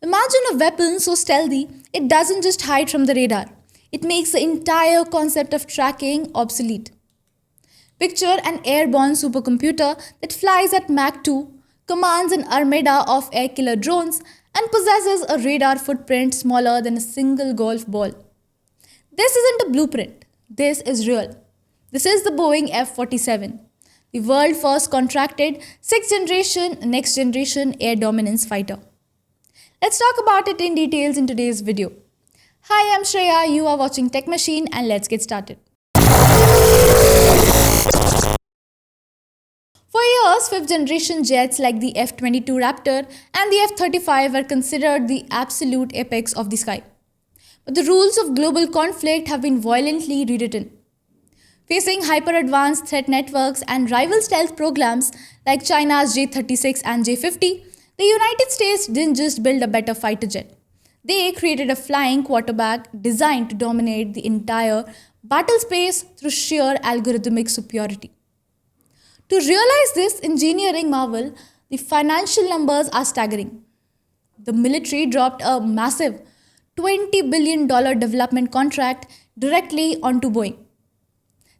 Imagine a weapon so stealthy it doesn't just hide from the radar. It makes the entire concept of tracking obsolete. Picture an airborne supercomputer that flies at Mach 2, commands an armada of air killer drones, and possesses a radar footprint smaller than a single golf ball. This isn't a blueprint. This is real. This is the Boeing F-47, the world's first contracted 6th generation, next generation air dominance fighter. Let's talk about it in details in today's video. Hi, I'm Shreya, you are watching Tech Machine, and let's get started. For years, 5th generation jets like the F-22 Raptor and the F-35 were considered the absolute apex of the sky. But the rules of global conflict have been violently rewritten. Facing hyper-advanced threat networks and rival stealth programs like China's J-36 and J-50, the United States didn't just build a better fighter jet. They created a flying quarterback designed to dominate the entire battle space through sheer algorithmic superiority. To realize this engineering marvel, the financial numbers are staggering. The military dropped a massive $20 billion development contract directly onto Boeing.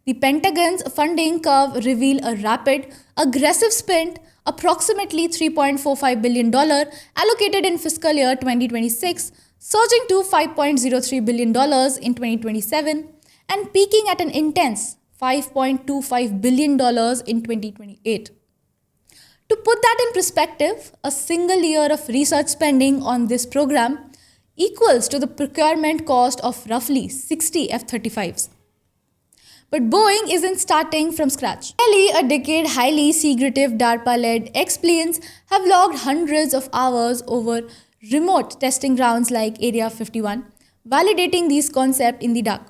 The Pentagon's funding curve revealed a rapid, aggressive spend, approximately $3.45 billion allocated in fiscal year 2026, surging to $5.03 billion in 2027, and peaking at an intense $5.25 billion in 2028. To put that in perspective, a single year of research spending on this program equals to the procurement cost of roughly 60 F-35s. But Boeing isn't starting from scratch. Nearly a decade highly secretive DARPA-led ex-planes have logged hundreds of hours over remote testing grounds like Area 51, validating these concepts in the dark.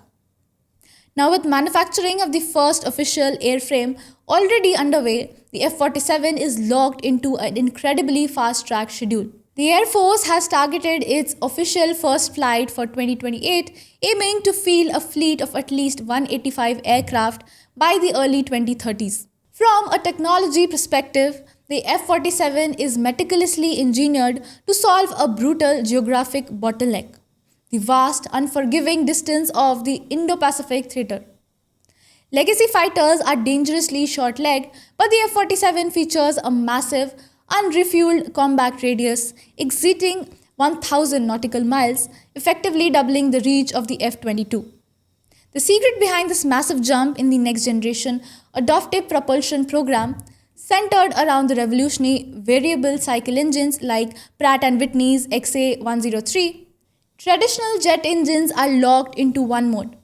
Now, with manufacturing of the first official airframe already underway, the F-47 is locked into an incredibly fast-track schedule. The Air Force has targeted its official first flight for 2028, aiming to field a fleet of at least 185 aircraft by the early 2030s. From a technology perspective, the F-47 is meticulously engineered to solve a brutal geographic bottleneck: the vast, unforgiving distance of the Indo-Pacific theater. Legacy fighters are dangerously short-legged, but the F-47 features a massive, unrefueled combat radius exceeding 1,000 nautical miles, effectively doubling the reach of the F-22. The secret behind this massive jump in the next-generation adaptive propulsion program centered around the revolutionary variable cycle engines like Pratt & Whitney's XA-103. Traditional jet engines are locked into one mode,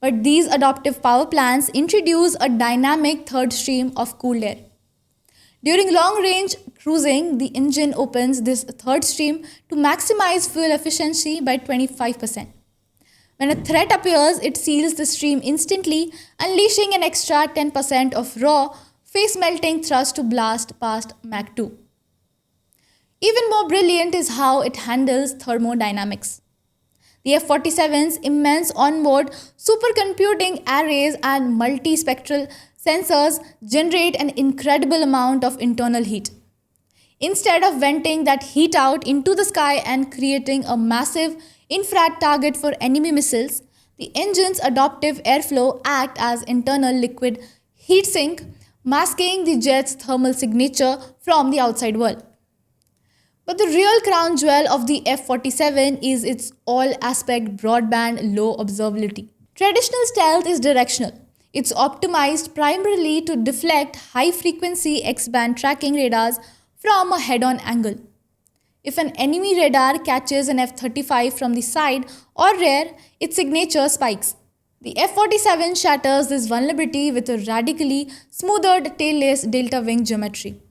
but these adaptive power plants introduce a dynamic third stream of cooled air. During long-range cruising, the engine opens this third stream to maximize fuel efficiency by 25%. When a threat appears, it seals the stream instantly, unleashing an extra 10% of raw, face-melting thrust to blast past Mach 2. Even more brilliant is how it handles thermodynamics. The F-47's immense onboard supercomputing arrays and multispectral sensors generate an incredible amount of internal heat. Instead of venting that heat out into the sky and creating a massive infrared target for enemy missiles, the engine's adaptive airflow acts as internal liquid heat sink, masking the jet's thermal signature from the outside world. But the real crown jewel of the F-47 is its all-aspect broadband low observability. Traditional stealth is directional. It's optimized primarily to deflect high-frequency X-band tracking radars from a head-on angle. If an enemy radar catches an F-35 from the side or rear, its signature spikes. The F-47 shatters this vulnerability with a radically smoothed tailless delta wing geometry.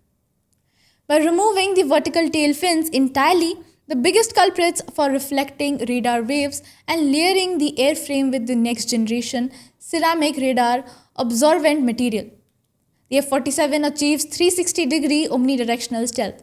By removing the vertical tail fins entirely, the biggest culprits for reflecting radar waves, and layering the airframe with the next generation ceramic radar absorbent material, the F-47 achieves 360-degree omnidirectional stealth.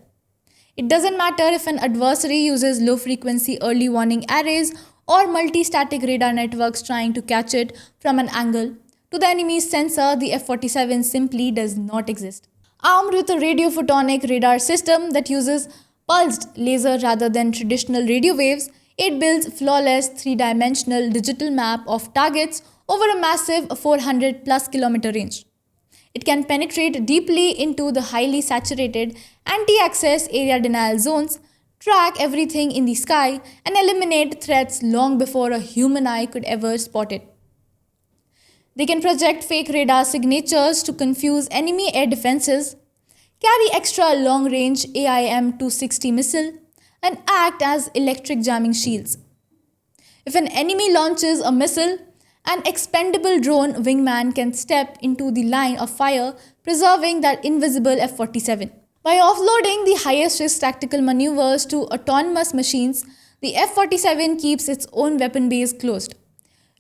It doesn't matter if an adversary uses low-frequency early warning arrays or multi-static radar networks trying to catch it from an angle. To the enemy's sensor, the F-47 simply does not exist. Armed with a radio-photonic radar system that uses pulsed laser rather than traditional radio waves, it builds flawless three-dimensional digital map of targets over a massive 400 plus kilometer range. It can penetrate deeply into the highly saturated anti-access area denial zones, track everything in the sky, and eliminate threats long before a human eye could ever spot it. They can project fake radar signatures to confuse enemy air defenses, carry extra long-range AIM-260 missile, and act as electric jamming shields. If an enemy launches a missile, an expendable drone wingman can step into the line of fire, preserving that invisible F-47. By offloading the highest risk tactical maneuvers to autonomous machines, the F-47 keeps its own weapon base closed,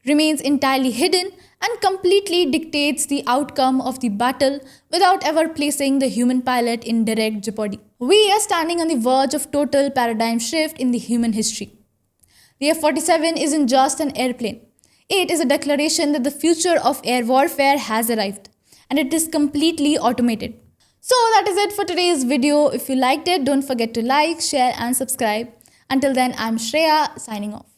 remains entirely hidden, and completely dictates the outcome of the battle without ever placing the human pilot in direct jeopardy. We are standing on the verge of total paradigm shift in the human history. The F-47 isn't just an airplane. It is a declaration that the future of air warfare has arrived, and it is completely automated. So that is it for today's video. If you liked it, don't forget to like, share and subscribe. Until then, I'm Shreya signing off.